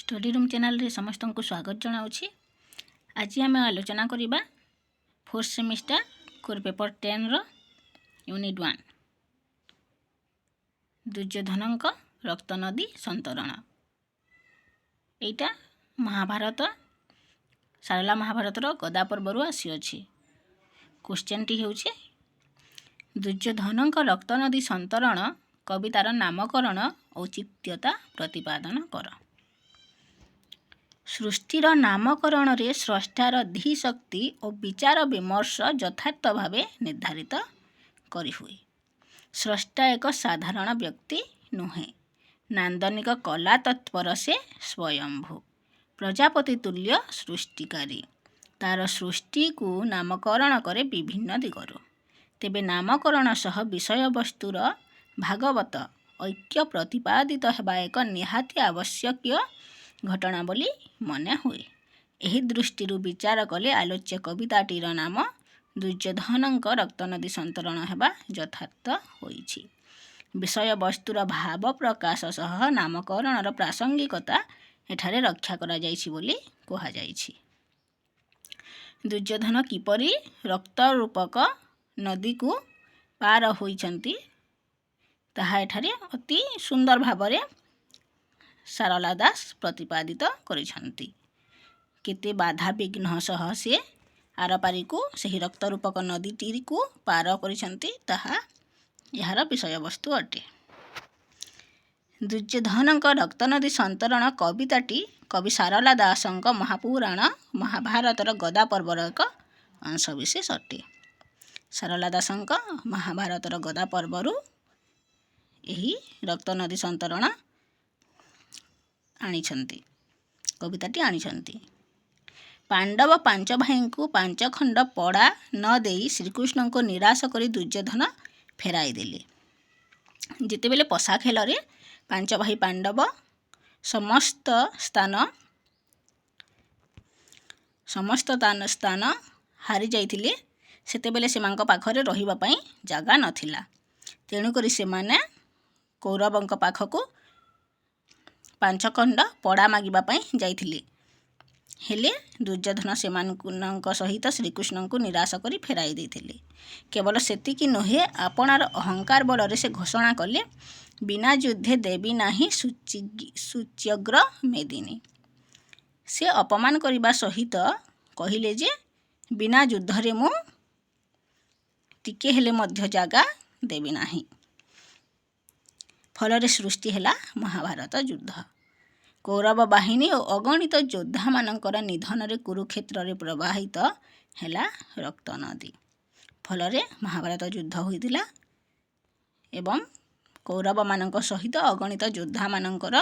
Study room channel रे समस्त को स्वागत जनाऊँगी। आज आम आलोचना करवा फोर्थ सेमिस्टर कोर पेपर 10 रो यूनिट 1 दुर्योधन रक्त नदी संतरण। एटा महाभारत सारला महाभारत गदा पर्वर आसी। क्वेश्चन टी हेउछे दुर्योधन रक्त नदी संतरण कवितार नामकरण औचित्यता प्रतिपादन कर। सृष्टिर नामकरण रे स्रष्टार धीशक्ति और विचार विमर्श यथार्थ भाव निर्धारित करी हुए। स्रष्टा एक साधारण व्यक्ति नुहे, नांदनिक कला तत्पर से स्वयंभू प्रजापति तुल्य सृष्टिकारी। तार सृष्टि को नामकरण करे विभिन्न दिगरु। तेबे नामकरण सह विषय वस्तुर भागवत ऐक्य प्रतिपादित हेबा एक निहाती आवश्यक घटना बोली मने हुए। एही दृष्टि विचार कले आलोच्य कविताटीर नाम दुर्योधन रक्त नदी संतरण हेबा यथार्थ होइछि। विषय वस्तुर भाव प्रकाश सह नामकरणर प्रासंगिकता एठारे रक्षा करा जाइछि बोली कहा जाइछि। दुर्योधन किपरि रक्त रूपक नदी को पार होइछन्ति ताहा एठारे अति सुंदर भावरे सारला दास प्रतिपादित करिछन्ति। केते बाधा विघ्न सह से आरपारी को सही रक्त रूपक नदीटी को पार करिछन्ति ताहा यार विषय वस्तु अटे। दुर्योधन रक्त नदी संतरण कविताटी कवि सारला दासंक महापुराण महाभारतर गदा पर्वर एक अंशविशेष अटे। सारला दासंक महाभारतर गदा पर्वरु एही रक्त नदी संतरण आनिछन्ति कविताटी आनिछन्ति। पांडव पांच भाई को पांच खंड पड़ा न देई श्रीकृष्ण को निराश करी दुर्योधन फेराई देले। जितेबेले पशा खेल रे पांच भाई पांडव समस्त स्थान हारी जाइथिले सेतेबेले सेमांक पाखरे रहिबा पई जागा नथिला। तेणु करी सेमाने कौरवंक पाखको पांच खंड पड़ा मागिबा पई जाइथिले। हेले दुर्योधन सेमानक सहित श्रीकृष्ण को निराश करी फेराई देथिले। केवल सेतिकी नहे आपणार अहंकार बल से घोषणा कले बिना युद्धे देवी नाही सूच्यग्र मेदिनी। से अपमान करिबा सहित कहिले जे बिना युद्धरे मु टिके हेले मध्य जागा देवी नाही। फल सृष्टि हेला महाभारत युद्ध। कौरव बाहिनी और अगणित योद्धा मानकर निधन रे कुरुक्षेत्र रे प्रवाहित हेला रक्त नदी। फल महाभारत युद्ध होइतिला एवं कौरव मानक सहित अगणित योद्धा मानकर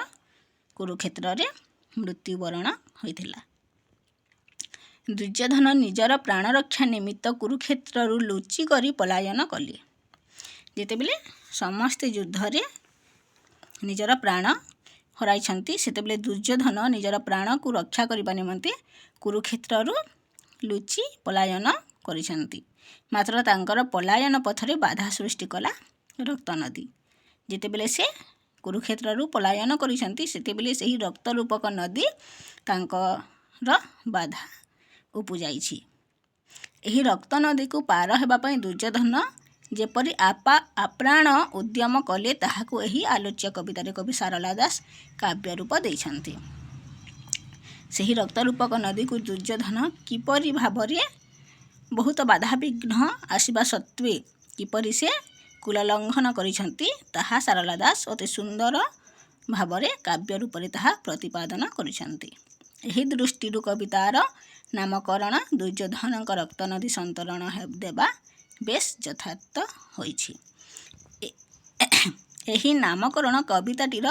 कुरुक्षेत्र रे मृत्युवरण होइतिला। दुर्योधन निजर प्राण रक्षा निमित्त कुरुक्षेत्र रु लुचि करी पलायन कले। जेतेबेले समस्त युद्ध रे निजर प्राण हराइछन्ति सेतेबेले दुर्योधन निजर प्राण को रक्षा करिबा निमंते कुरुक्षेत्र रु लुचि पलायन करिछन्ति। मात्र तांकर पलायन पथरे बाधा सृष्टि कला रक्त नदी। जेतेबेले से कुरुक्षेत्र रु पलायन करिछन्ति सेतेबेले सही रक्त रूपक नदी तांकर बाधा उपजाइछि। एही रक्त नदी को पार हेबा पई दुर्योधन जेपरि आप्राण उद्यम कले ताहाको एही आलोच्य कवितारे कवि सारला दास काव्य रूप दैछन्ति। सही रक्त रूपक नदी को दुर्योधन किपरि भावरे बहुत बाधा विघ्न आसिबा सत्वे किपरि से कुललंघन करिछन्ति ताहा सारला दास अति सुंदर भावरे काव्य रूपरे ताहा प्रतिपादन करिछन्ति। एही दृष्टिरु कवितार नामकरण दुर्योधन रक्त नदी संतरण देबा बेस यथार्थ होइछि। एही नामकरण कविताटीर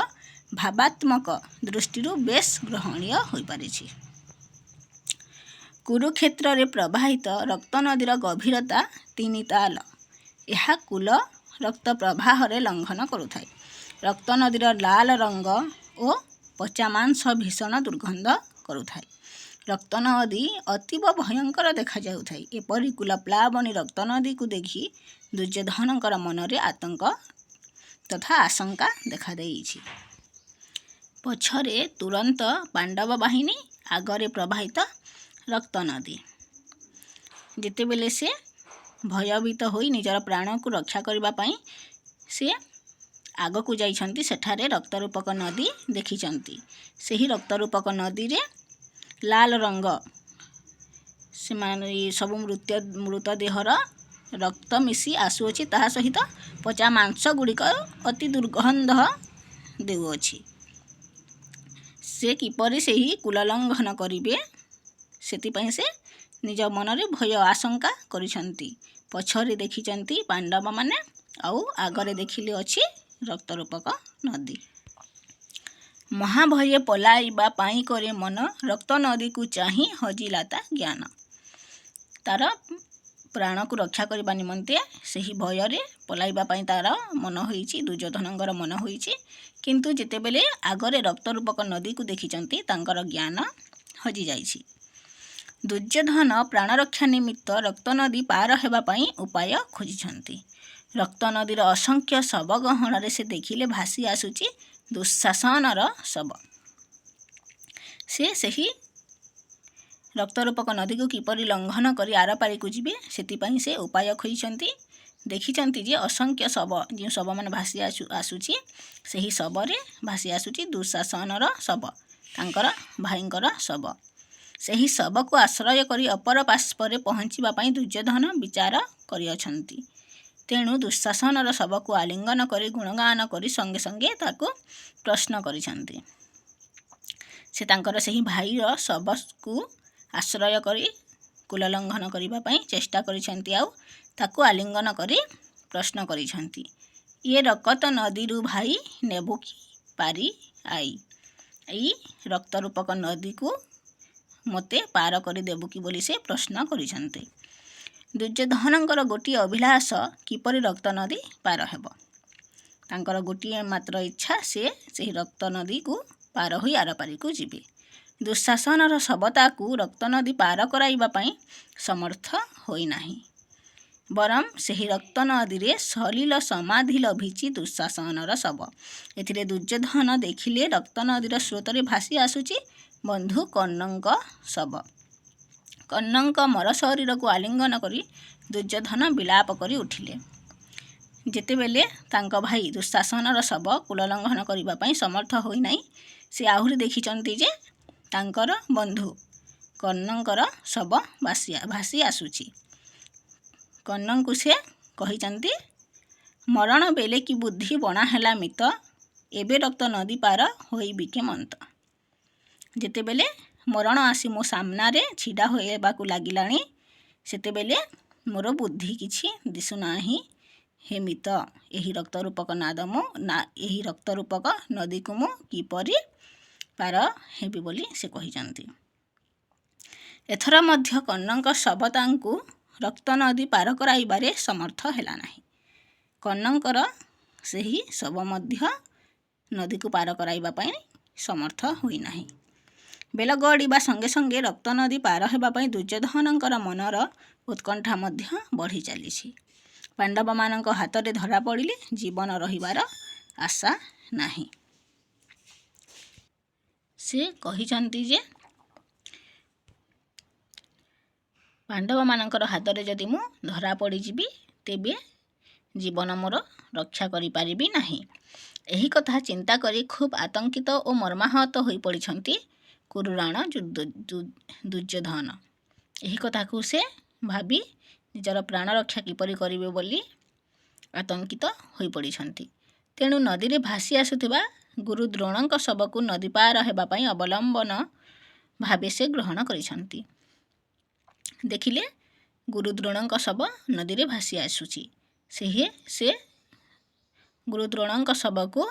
भावात्मक दृष्टिरु बेस ग्रहणीय होई पारिछि। कुरुक्षेत्र रे प्रवाहित रक्त नदीर गभीरता 3 ताल। यह कुल रक्त प्रवाह रे लंघन करुथाय। रक्त नदीर लाल रंग और पचा मांस भीषण दुर्गंध करुथाय। रक्त नदी अतीब भयंकर देखा जाउथाय। एपरि कुल प्लावनी रक्त नदी को देखी दुर्योधन मन रे आतंक तथा आशंका देखा देइछि। ପଛରେ ତୁରନ୍ତ ପାଣ୍ଡବ ବାହିନୀ, ଆଗରେ ପ୍ରବାହିତ ରକ୍ତ ନଦୀ। ଯେତେବେଳେ ସେ ଭୟଭୀତ ହୋଇ ନିଜର ପ୍ରାଣକୁ ରକ୍ଷା କରିବା ପାଇଁ ସେ ଆଗକୁ ଯାଇଛନ୍ତି, ସେଠାରେ ରକ୍ତରୂପକ ନଦୀ ଦେଖିଛନ୍ତି। ସେହି ରକ୍ତରୂପକ ନଦୀରେ ଲାଲ ରଙ୍ଗ, ସେମାନେ ସବୁ ମୃତଦେହର ରକ୍ତ ମିଶି ଆସୁଅଛି। ତାହା ସହିତ ପଚା ମାଂସ ଗୁଡ଼ିକ ଅତି ଦୁର୍ଗନ୍ଧ ଦେଉଅଛି। ସେ କିପରି ସେହି କୁଲଲଙ୍ଘନ କରିବେ, ସେଥିପାଇଁ ସେ ନିଜ ମନରେ ଭୟ ଆଶଙ୍କା କରିଛନ୍ତି। ପଛରେ ଦେଖିଛନ୍ତି ପାଣ୍ଡବମାନେ, ଆଉ ଆଗରେ ଦେଖିଲେ ଅଛି ରକ୍ତରୂପକ ନଦୀ। ମହାଭୟେ ପଲାଇବା ପାଇଁ କରେ ମନ, ରକ୍ତ ନଦୀକୁ ଚାହିଁ ହଜିଲା ତା ଜ୍ଞାନ। ତାର ପ୍ରାଣକୁ ରକ୍ଷା କରିବା ନିମନ୍ତେ ସେହି ଭୟରେ ପଲାଇବା ପାଇଁ ତାର ମନ ହୋଇଛି, ଦୁର୍ଯ୍ୟୋଧନଙ୍କର ମନ ହୋଇଛି। କିନ୍ତୁ ଯେତେବେଳେ ଆଗରେ ରକ୍ତରୂପକ ନଦୀକୁ ଦେଖିଛନ୍ତି, ତାଙ୍କର ଜ୍ଞାନ ହଜିଯାଇଛି। ଦୁର୍ଯ୍ୟୋଧନ ପ୍ରାଣରକ୍ଷା ନିମିତ୍ତ ରକ୍ତନଦୀ ପାର ହେବା ପାଇଁ ଉପାୟ ଖୋଜିଛନ୍ତି। ରକ୍ତନଦୀର ଅସଂଖ୍ୟ ଶବ ଗହଣରେ ସେ ଦେଖିଲେ ଭାସି ଆସୁଛି ଦୁଃଶାସନର ଶବ। ସେ ସେହି ରକ୍ତରୂପକ ନଦୀକୁ କିପରି ଲଙ୍ଘନ କରି ଆରପାରିକୁ ଯିବେ, ସେଥିପାଇଁ ସେ ଉପାୟ ଖୋଜିଛନ୍ତି। ଦେଖିଛନ୍ତି ଯେ ଅସଂଖ୍ୟ ଶବ, ଯେଉଁ ଶବମାନେ ଭାସି ଆସୁଛି, ସେହି ଶବରେ ଭାସି ଆସୁଛି ଦୁଃଶାସନର ଶବ, ତାଙ୍କର ଭାଇଙ୍କର ଶବ। ସେହି ଶବକୁ ଆଶ୍ରୟ କରି ଅପର ପାର୍ଶ୍ୱରେ ପହଞ୍ଚିବା ପାଇଁ ଦୁର୍ଯ୍ୟୋଧନ ବିଚାର କରିଅଛନ୍ତି। ତେଣୁ ଦୁଃଶାସନର ଶବକୁ ଆଲିଙ୍ଗନ କରି ଗୁଣଗାନ କରି ସଙ୍ଗେ ସଙ୍ଗେ ତାକୁ ପ୍ରଶ୍ନ କରିଛନ୍ତି। ସେ ତାଙ୍କର ସେହି ଭାଇର ଶବକୁ ଆଶ୍ରୟ କରି କୁଲଲଙ୍ଘନ କରିବା ପାଇଁ ଚେଷ୍ଟା କରିଛନ୍ତି, ଆଉ ତାକୁ ଆଲିଙ୍ଗନ କରି ପ୍ରଶ୍ନ କରିଛନ୍ତି, ଇଏ ରକତ ନଦୀରୁ ଭାଇ ନେବୁ କି ପାରି ଆଇ? ଏଇ ରକ୍ତରୂପକ ନଦୀକୁ ମୋତେ ପାର କରିଦେବୁ କି ବୋଲି ସେ ପ୍ରଶ୍ନ କରିଛନ୍ତି। ଦୁର୍ଯ୍ୟୋଧନଙ୍କର ଗୋଟିଏ ଅଭିଳାଷ, କିପରି ରକ୍ତ ନଦୀ ପାର ହେବ। ତାଙ୍କର ଗୋଟିଏ ମାତ୍ର ଇଚ୍ଛା, ସେ ସେହି ରକ୍ତ ନଦୀକୁ ପାର ହୋଇ ଆରପାରିକୁ ଯିବେ। ଦୁଃଶାସନର ଶବ ତାକୁ ରକ୍ତନଦୀ ପାର କରାଇବା ପାଇଁ ସମର୍ଥ ହୋଇନାହିଁ। ବରଂ ସେହି ରକ୍ତନଦୀରେ ସଲିଳ ସମାଧି ଲଭିଛି ଦୁଃଶାସନର ଶବ। ଏଥିରେ ଦୁର୍ଯ୍ୟୋଧନ ଦେଖିଲେ ରକ୍ତନଦୀର ସ୍ରୋତରେ ଭାସି ଆସୁଛି ବନ୍ଧୁ କର୍ଣ୍ଣଙ୍କ ଶବ। କର୍ଣ୍ଣଙ୍କ ମର ଶରୀରକୁ ଆଲିଙ୍ଗନ କରି ଦୁର୍ଯ୍ୟୋଧନ ବିଳାପ କରି ଉଠିଲେ। ଯେତେବେଳେ ତାଙ୍କ ଭାଇ ଦୁଃଶାସନର ଶବ କୁଲଲଙ୍ଘନ କରିବା ପାଇଁ ସମର୍ଥ ହୋଇନାହିଁ, ସେ ଆହୁରି ଦେଖିଛନ୍ତି ଯେ ତାଙ୍କର ବନ୍ଧୁ କର୍ଣ୍ଣଙ୍କର ଶବ ଭାସି ଆସୁଛି। କର୍ଣ୍ଣଙ୍କୁ ସେ କହିଛନ୍ତି, ମରଣ ବେଲେ କି ବୁଦ୍ଧି ବଣା ହେଲା ମିତ, ଏବେ ରକ୍ତ ନଦୀ ପାର ହୋଇବି କେମନ୍ତ। ଯେତେବେଳେ ମରଣ ଆସି ମୋ ସାମ୍ନାରେ ଛିଡ଼ା ହେବାକୁ ଲାଗିଲାଣି, ସେତେବେଳେ ମୋର ବୁଦ୍ଧି କିଛି ଦିଶୁନାହିଁ। ହେ ମିତ, ଏହି ରକ୍ତରୂପକ ନଦୀକୁ ମୁଁ କିପରି ପାର ହେବି ବୋଲି ସେ କହିଛନ୍ତି। ଏଥର ମଧ୍ୟ କର୍ଣ୍ଣଙ୍କ ଶବ ତାଙ୍କୁ ରକ୍ତନଦୀ ପାର କରାଇବାରେ ସମର୍ଥ ହେଲା ନାହିଁ। କର୍ଣ୍ଣଙ୍କର ସେହି ଶବ ମଧ୍ୟ ନଦୀକୁ ପାର କରାଇବା ପାଇଁ ସମର୍ଥ ହୋଇନାହିଁ। ବେଳ ଗଡ଼ିବା ସଙ୍ଗେ ସଙ୍ଗେ ରକ୍ତନଦୀ ପାର ହେବା ପାଇଁ ଦୁର୍ଯ୍ୟୋଧନଙ୍କର ମନର ଉତ୍କଣ୍ଠା ମଧ୍ୟ ବଢ଼ି ଚାଲିଛି। ପାଣ୍ଡବମାନଙ୍କ ହାତରେ ଧରା ପଡ଼ିଲେ ଜୀବନ ରହିବାର ଆଶା ନାହିଁ। ସେ କହିଛନ୍ତି ଯେ ପାଣ୍ଡବମାନଙ୍କର ହାତରେ ଯଦି ମୁଁ ଧରା ପଡ଼ିଯିବି, ତେବେ ଜୀବନ ମୋର ରକ୍ଷା କରିପାରିବି ନାହିଁ। ଏହି କଥା ଚିନ୍ତା କରି ଖୁବ୍ ଆତଙ୍କିତ ଓ ମର୍ମାହତ ହୋଇପଡ଼ିଛନ୍ତି କୁରୁରାଣ ଦୁର୍ଯ୍ୟୋଧନ। ଏହି କଥାକୁ ସେ ଭାବି ନିଜର ପ୍ରାଣ ରକ୍ଷା କିପରି କରିବେ ବୋଲି ଆତଙ୍କିତ ହୋଇପଡ଼ିଛନ୍ତି। ତେଣୁ ନଦୀରେ ଭାସି ଆସୁଥିବା ଗୁରୁ ଦ୍ରୋଣଙ୍କ ଶବକୁ ନଦୀ ପାର ହେବା ପାଇଁ ଅବଲମ୍ବନ ଭାବେ ସେ ଗ୍ରହଣ କରିଛନ୍ତି। ଦେଖିଲେ ଗୁରୁ ଦ୍ରୋଣଙ୍କ ଶବ ନଦୀରେ ଭାସି ଆସୁଛି। ସେ ଗୁରୁ ଦ୍ରୋଣଙ୍କ ଶବକୁ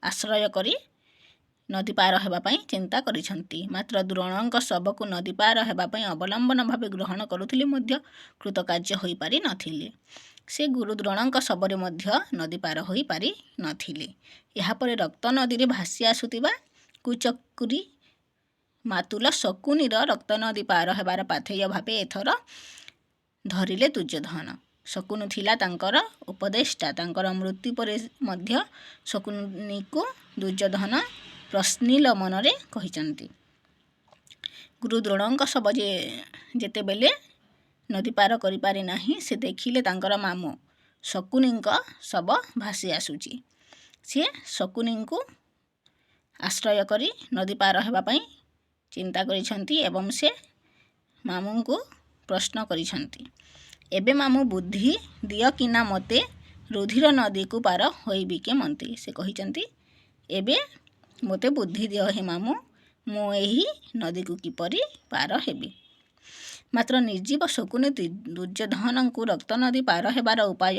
ଆଶ୍ରୟ କରି ନଦୀ ପାର ହେବା ପାଇଁ ଚିନ୍ତା କରିଛନ୍ତି। ମାତ୍ର ଦ୍ରୋଣଙ୍କ ଶବକୁ ନଦୀ ପାର ହେବା ପାଇଁ ଅବଲମ୍ବନ ଭାବେ ଗ୍ରହଣ କରୁଥିଲେ ମଧ୍ୟ କୃତକାର୍ଯ୍ୟ ହୋଇପାରି ନଥିଲେ। ସେ ଗୁରୁ ଦ୍ରୋଣଙ୍କ ଶବରେ ମଧ୍ୟ ନଦୀ ପାର ହୋଇପାରି ନଥିଲେ। ଏହାପରେ ରକ୍ତ ନଦୀରେ ଭାସି ଆସୁଥିବା କୁଚକୁରି ମାତୁଲ ଶକୁନିର ରକ୍ତନଦୀ ପାର ହେବାର ପାଥେୟ ଭାବେ ଏଥର ଧରିଲେ ଦୁର୍ଯ୍ୟୋଧନ। ଶକୁନି ଥିଲା ତାଙ୍କର ଉପଦେଷ୍ଟା। ତାଙ୍କର ମୃତ୍ୟୁ ପରେ ମଧ୍ୟ ଶକୁନିକୁ ଦୁର୍ଯ୍ୟୋଧନ ପ୍ରଶ୍ନିଲ ମନରେ କହିଛନ୍ତି। ଗୁରୁ ଦ୍ରୋଣଙ୍କ ଶବ ଯେତେବେଳେ ନଦୀ ପାର କରିପାରେ ନାହିଁ, ସେ ଦେଖିଲେ ତାଙ୍କର ମାମୁଁ ଶକୁନିଙ୍କ ଶବ ଭାସି ଆସୁଛି। ସିଏ ଶକୁନିଙ୍କୁ ଆଶ୍ରୟ କରି ନଦୀ ପାର ହେବା ପାଇଁ ଚିନ୍ତା କରିଛନ୍ତି ଏବଂ ସେ ମାମୁଁଙ୍କୁ ପ୍ରଶ୍ନ କରିଛନ୍ତି, ଏବେ ମାମୁଁ ବୁଦ୍ଧି ଦିଅ କିନା ମୋତେ ରୁଧିର ନଦୀକୁ ପାର ହୋଇବି କେମନ୍ତି। ସେ କହିଛନ୍ତି, ଏବେ ମୋତେ ବୁଦ୍ଧି ଦିଅ ହେ ମାମୁଁ, ମୁଁ ଏହି ନଦୀକୁ କିପରି ପାର ହେବି। ମାତ୍ର ନିର୍ଜୀବ ଶକୁନି ଦୁର୍ଯ୍ୟୋଧନଙ୍କୁ ରକ୍ତ ନଦୀ ପାର ହେବାର ଉପାୟ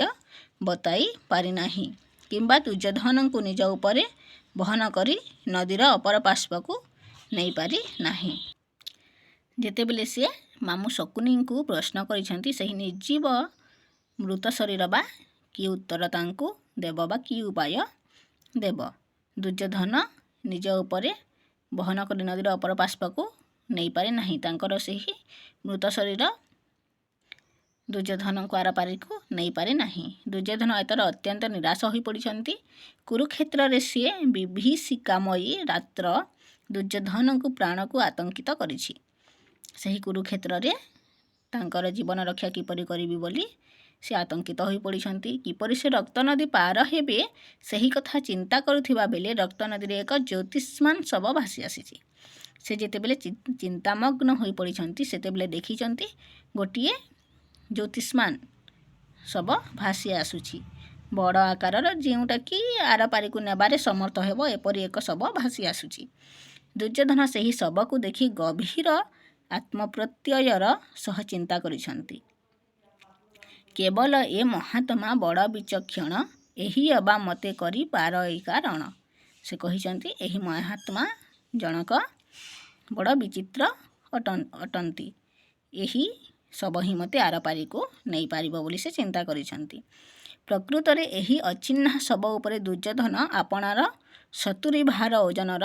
ବତାଇ ପାରିନାହିଁ କିମ୍ବା ଦୁର୍ଯ୍ୟୋଧନଙ୍କୁ ନିଜ ଉପରେ ବହନ କରି ନଦୀର ଅପର ପାର୍ଶ୍ୱକୁ ନେଇପାରି ନାହିଁ। ଯେତେବେଳେ ସେ ମାମୁଁ ଶକୁନିଙ୍କୁ ପ୍ରଶ୍ନ କରିଛନ୍ତି, ସେହି ନିର୍ଜୀବ ମୃତ ଶରୀର ବା କି ଉତ୍ତର ତାଙ୍କୁ ଦେବ ବା କି ଉପାୟ ଦେବ। ଦୁର୍ଯ୍ୟୋଧନ ନିଜ ଉପରେ ବହନ କରି ନଦୀର ଅପର ପାର୍ଶ୍ୱକୁ ନେଇପାରେ ନାହିଁ। ତାଙ୍କର ସେହି ମୃତ ଶରୀର ଦୁର୍ଯ୍ୟୋଧନଙ୍କୁ ଆରପାରିକୁ ନେଇପାରେ ନାହିଁ। ଦୁର୍ଯ୍ୟୋଧନ ଏଥର ଅତ୍ୟନ୍ତ ନିରାଶ ହୋଇପଡ଼ିଛନ୍ତି। କୁରୁକ୍ଷେତ୍ରରେ ସିଏ ବିଭୀଷିକାମୟୀ ରାତ୍ର ଦୁର୍ଯ୍ୟୋଧନଙ୍କୁ ପ୍ରାଣକୁ ଆତଙ୍କିତ କରିଛି। ସେହି କୁରୁକ୍ଷେତ୍ରରେ ତାଙ୍କର ଜୀବନ ରକ୍ଷା କିପରି କରିବି ବୋଲି ସେ ଆତଙ୍କିତ ହୋଇପଡ଼ିଛନ୍ତି। କିପରି ସେ ରକ୍ତ ନଦୀ ପାର ହେବେ, ସେହି କଥା ଚିନ୍ତା କରୁଥିବା ବେଳେ ରକ୍ତ ନଦୀରେ ଏକ ଜ୍ୟୋତିଷ୍ମାନ ଶବ ଭାସି ଆସିଛି। ସେ ଯେତେବେଳେ ଚିନ୍ତାମଗ୍ନ ହୋଇପଡ଼ିଛନ୍ତି, ସେତେବେଳେ ଦେଖିଛନ୍ତି ଗୋଟିଏ ଜ୍ୟୋତିଷ୍ମାନ ଶବ ଭାସି ଆସୁଛି। ବଡ଼ ଆକାରର, ଯେଉଁଟାକି ଆରପାରିକୁ ନେବାରେ ସମର୍ଥ ହେବ, ଏପରି ଏକ ଶବ ଭାସି ଆସୁଛି। ଦୁର୍ଯ୍ୟୋଧନ ସେହି ଶବକୁ ଦେଖି ଗଭୀର ଆତ୍ମପ୍ରତ୍ୟୟର ସହ ଚିନ୍ତା କରିଛନ୍ତି, କେବଳ ଏ ମହାତ୍ମା ବଡ଼ ବିଚକ୍ଷଣ, ଏହି ଅବା ମୋତେ କରି ପାରଇକା ରଣ। ସେ କହିଛନ୍ତି, ଏହି ମହାତ୍ମା ଜଣକ ବଡ଼ ବିଚିତ୍ର ଅଟନ୍ତି। ଏହି ଶବ ହିଁ ମୋତେ ଆରପାରିକୁ ନେଇପାରିବ ବୋଲି ସେ ଚିନ୍ତା କରିଛନ୍ତି। ପ୍ରକୃତରେ ଏହି ଅଚିହ୍ନା ଶବ ଉପରେ ଦୁର୍ଯ୍ୟୋଧନ ଆପଣାର 70 ଭାର ଓଜନର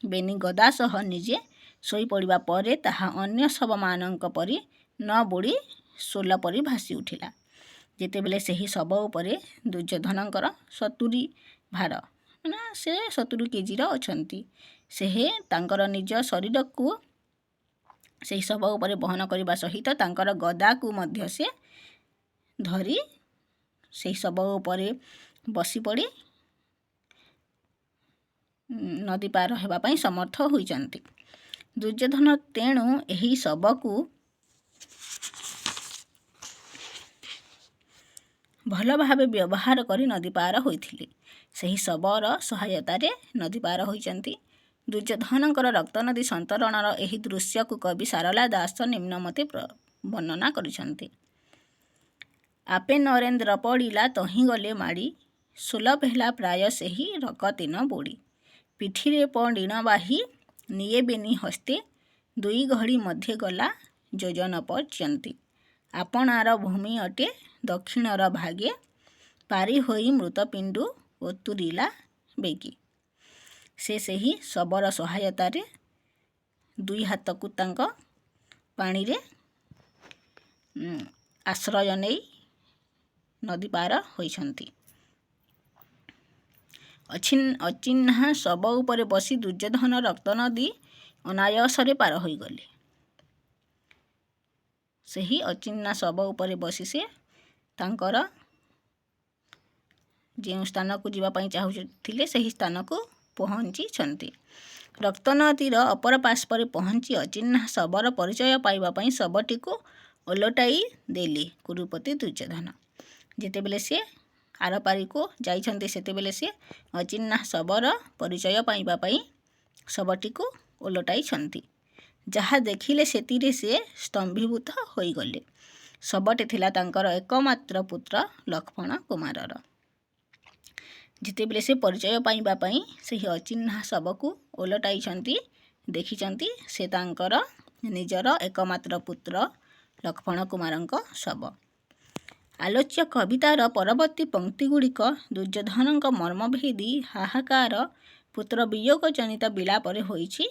ବେନି ଗଦା ସହ ନିଜେ ଶୋଇପଡ଼ିବା ପରେ ତାହା ଅନ୍ୟ ଶବମାନଙ୍କ ପରି ନ ବୁଡ଼ି ସୋଲ ପରି ଭାସି ଉଠିଲା। ଯେତେବେଳେ ସେହି ଶବ ଉପରେ ଦୁର୍ଯ୍ୟୋଧନଙ୍କର 70 ଭାର ସେ 70 କେଜିର ଅଛନ୍ତି, ସେ ତାଙ୍କର ନିଜ ଶରୀରକୁ ସେହି ଶବ ଉପରେ ବହନ କରିବା ସହିତ ତାଙ୍କର ଗଦାକୁ ମଧ୍ୟ ସେ ଧରି ସେହି ଶବ ଉପରେ ବସିପଡ଼ି ନଦୀ ପାର ହେବା ପାଇଁ ସମର୍ଥ ହୋଇଛନ୍ତି। ଦୁର୍ଯ୍ୟୋଧନ ତେଣୁ ଏହି ଶବକୁ ଭଲ ଭାବେ ବ୍ୟବହାର କରି ନଦୀ ପାର ହୋଇଥିଲେ। ସେହି ଶବର ସହାୟତାରେ ନଦୀ ପାର ହୋଇଛନ୍ତି। ଦୁର୍ଯ୍ୟୋଧନଙ୍କର ରକ୍ତନଦୀ ସନ୍ତରଣର ଏହି ଦୃଶ୍ୟକୁ କବି ସାରଳା ଦାସ ନିମ୍ନମତେ ବର୍ଣ୍ଣନା କରିଛନ୍ତି। ଆପେ ନରେନ୍ଦ୍ର ପଡ଼ିଲା ତହିଁ ଗଲେ ମାଡ଼ି, ସୋଲ ହେଲା ପ୍ରାୟ ସେହି ରକତିନ ବୋଡ଼ି। ପିଠିରେ ପଡ଼ିଣ ବାହି ନିଏ ବେନି ହସ୍ତେ, ଦୁଇ ଘଡ଼ି ମଧ୍ୟେ ଗଲା ଯୋଜନ ପର୍ଯ୍ୟନ୍ତି। ଆପଣାର ଭୂମି ଅଟେ ଦକ୍ଷିଣର ଭାଗେ, ପାରି ହୋଇ ମୃତପିଣ୍ଡୁ ଉତୁରିଲା ବେଗି। ସେ ସେହି ଶବର ସହାୟତାରେ ଦୁଇ ହାତକୁ ତାଙ୍କ ପାଣିରେ ଆଶ୍ରୟ ନେଇ ନଦୀ ପାର ହୋଇଛନ୍ତି। ଅଚିହ୍ନା ଶବ ଉପରେ ବସି ଦୁର୍ଯ୍ୟୋଧନ ରକ୍ତନଦୀ ଅନାୟାସରେ ପାର ହୋଇଗଲେ। ସେହି ଅଚିହ୍ନା ଶବ ଉପରେ ବସି ସେ ତାଙ୍କର ଯେଉଁ ସ୍ଥାନକୁ ଯିବା ପାଇଁ ଚାହୁଁଥିଲେ, ସେହି ସ୍ଥାନକୁ ପହଞ୍ଚିଛନ୍ତି। ରକ୍ତନଦୀର ଅପର ପାର୍ଶ୍ୱରେ ପହଞ୍ଚି ଅଚିହ୍ନା ଶବର ପରିଚୟ ପାଇବା ପାଇଁ ଶବଟିକୁ ଓଲଟାଇ ଦେଲେ କୁରୁପତି ଦୁର୍ଯ୍ୟୋଧନ। ଯେତେବେଳେ ସେ ଆରପାରିକୁ ଯାଇଛନ୍ତି, ସେତେବେଳେ ସେ ଅଚିହ୍ନା ଶବର ପରିଚୟ ପାଇବା ପାଇଁ ଶବଟିକୁ ଓଲଟାଇଛନ୍ତି। ଯାହା ଦେଖିଲେ ସେଥିରେ ସେ ସ୍ତମ୍ଭୀଭୂତ ହୋଇଗଲେ। ଶବଟି ଥିଲା ତାଙ୍କର ଏକମାତ୍ର ପୁତ୍ର ଲକ୍ଷ୍ମଣ କୁମାରର। ଯେତେବେଳେ ସେ ପରିଚୟ ପାଇବା ପାଇଁ ସେହି ଅଚିହ୍ନା ଶବକୁ ଓଲଟାଇଛନ୍ତି, ଦେଖିଛନ୍ତି ସେ ତାଙ୍କର ନିଜର ଏକମାତ୍ର ପୁତ୍ର ଲକ୍ଷ୍ମଣ କୁମାରଙ୍କ ଶବ। ଆଲୋଚ୍ୟ କବିତାର ପରବର୍ତ୍ତୀ ପଂକ୍ତିଗୁଡ଼ିକ ଦୁର୍ଯ୍ୟୋଧନଙ୍କ ମର୍ମଭେଦୀ ହାହାକାର ପୁତ୍ର ବିୟୋଗ ଜନିତ ବିଳାପରେ ହୋଇଛି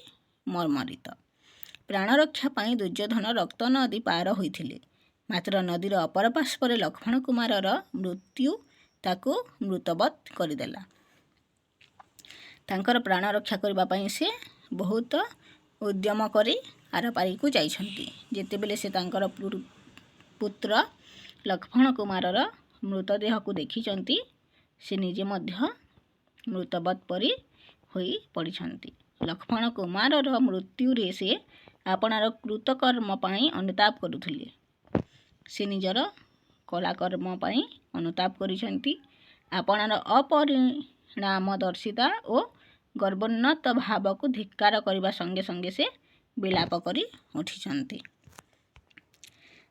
ମର୍ମରିତ। ପ୍ରାଣରକ୍ଷା ପାଇଁ ଦୁର୍ଯ୍ୟୋଧନ ରକ୍ତ ନଦୀ ପାର ହୋଇଥିଲେ, ମାତ୍ର ନଦୀର ଅପର ପାର୍ଶ୍ୱରେ ଲକ୍ଷ୍ମଣ କୁମାରର ମୃତ୍ୟୁ ତାକୁ ମୃତବତ୍ କରିଦେଲା। ତାଙ୍କର ପ୍ରାଣ ରକ୍ଷା କରିବା ପାଇଁ ସେ ବହୁତ ଉଦ୍ୟମ କରି ଆରପାରିକୁ ଯାଇଛନ୍ତି। ଯେତେବେଳେ ସେ ତାଙ୍କର ପୁତ୍ର ଲକ୍ଷ୍ମଣ କୁମାରର ମୃତଦେହକୁ ଦେଖିଛନ୍ତି, ସେ ନିଜେ ମଧ୍ୟ ମୃତବତ୍ ପରି ହୋଇ ପଡ଼ିଛନ୍ତି। ଲକ୍ଷ୍ମଣ କୁମାରର ମୃତ୍ୟୁରେ ସେ ଆପଣାର କୃତକର୍ମ ପାଇଁ ଅନୁତାପ କରୁଥିଲେ। ସେ ନିଜର କଳାକର୍ମ ପାଇଁ ଅନୁତାପ କରିଛନ୍ତି। ଆପଣାର ଅପରିଣାମଦର୍ଶିତା ଓ ଗର୍ବୋନ୍ନତ ଭାବକୁ ଧିକ୍କାର କରିବା ସଙ୍ଗେ ସଙ୍ଗେ ସେ ବିଳାପ କରି ଉଠିଛନ୍ତି।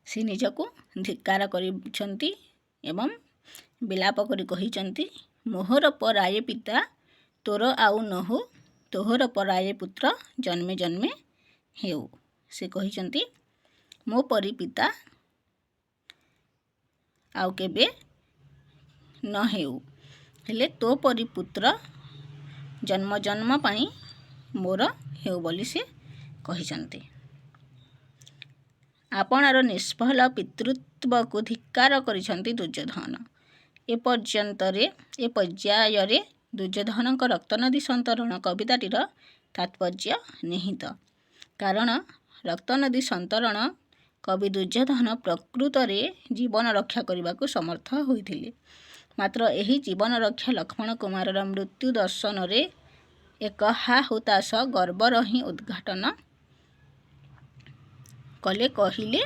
ସେ ନିଜକୁ ଧିକ୍କାର କରିଛନ୍ତି ଏବଂ ବିଳାପ କରି କହିଛନ୍ତି, ମୋହର ପରାଏ ପିତା ତୋର ଆଉ ନହୁ, ତୋହର ପରାଏ ପୁତ୍ର ଜନ୍ମେ ଜନ୍ମେ ହେଉ। ସେ କହିଛନ୍ତି, ମୋ ପରି ପିତା ଆଉ କେବେ ନ ହେଉ, ହେଲେ ତୋ ପରି ପୁତ୍ର ଜନ୍ମ ଜନ୍ମ ପାଇଁ ମୋର ହେଉ ବୋଲି ସେ କହିଛନ୍ତି। ଆପଣାର ନିଷ୍ଫଳ ପିତୃତ୍ୱକୁ ଧିକ୍କାର କରିଛନ୍ତି ଦୁର୍ଯ୍ୟୋଧନ। ଏ ପର୍ଯ୍ୟାୟରେ ଦୁର୍ଯ୍ୟୋଧନଙ୍କ ରକ୍ତନଦୀ ସନ୍ତରଣ କବିତାଟିର ତାତ୍ପର୍ଯ୍ୟ ନିହିତ। କାରଣ ରକ୍ତନଦୀ ସନ୍ତରଣ କବି ଦୁର୍ଯ୍ୟୋଧନ ପ୍ରକୃତରେ ଜୀବନ ରକ୍ଷା କରିବାକୁ ସମର୍ଥ ହୋଇଥିଲେ। ମାତ୍ର ଏହି ଜୀବନ ରକ୍ଷା ଲକ୍ଷ୍ମଣ କୁମାରର ମୃତ୍ୟୁ ଦର୍ଶନରେ ଏକ ହାହୁତାଶ ଗର୍ବର ହିଁ ଉଦ୍ଘାଟନ କଲେ କହିଲେ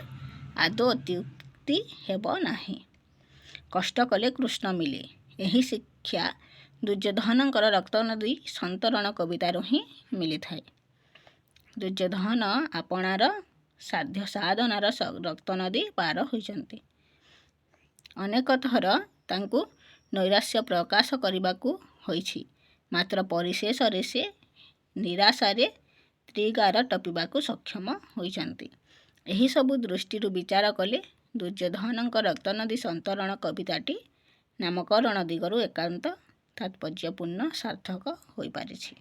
ଆଦୌ ଅତ୍ୟୁକ୍ତି ହେବ ନାହିଁ। କଷ୍ଟ କଲେ କୃଷ୍ଣ ମିଳେ, ଏହି ଶିକ୍ଷା ଦୁର୍ଯ୍ୟୋଧନଙ୍କର ରକ୍ତନଦୀ ସନ୍ତରଣ କବିତାରୁ ହିଁ ମିଳିଥାଏ। ଦୁର୍ଯ୍ୟୋଧନ ଆପଣାର ସାଧ୍ୟ ସାଧନାର ରକ୍ତନଦୀ ପାର ହୋଇଛନ୍ତି। ଅନେକ ଥର ତାଙ୍କୁ ନୈରାଶ୍ୟ ପ୍ରକାଶ କରିବାକୁ ହୋଇଛି, ମାତ୍ର ପରିଶେଷରେ ସେ ନିରାଶାରେ ତ୍ରିଗାର ଟପିବାକୁ ସକ୍ଷମ ହୋଇଛନ୍ତି। ଏହିସବୁ ଦୃଷ୍ଟିରୁ ବିଚାର କଲେ ଦୁର୍ଯ୍ୟୋଧନଙ୍କ ରକ୍ତନଦୀ ସନ୍ତରଣ କବିତାଟି ନାମକରଣ ଦିଗରୁ ଏକାନ୍ତ ତାତ୍ପର୍ଯ୍ୟପୂର୍ଣ୍ଣ ସାର୍ଥକ ହୋଇପାରିଛି।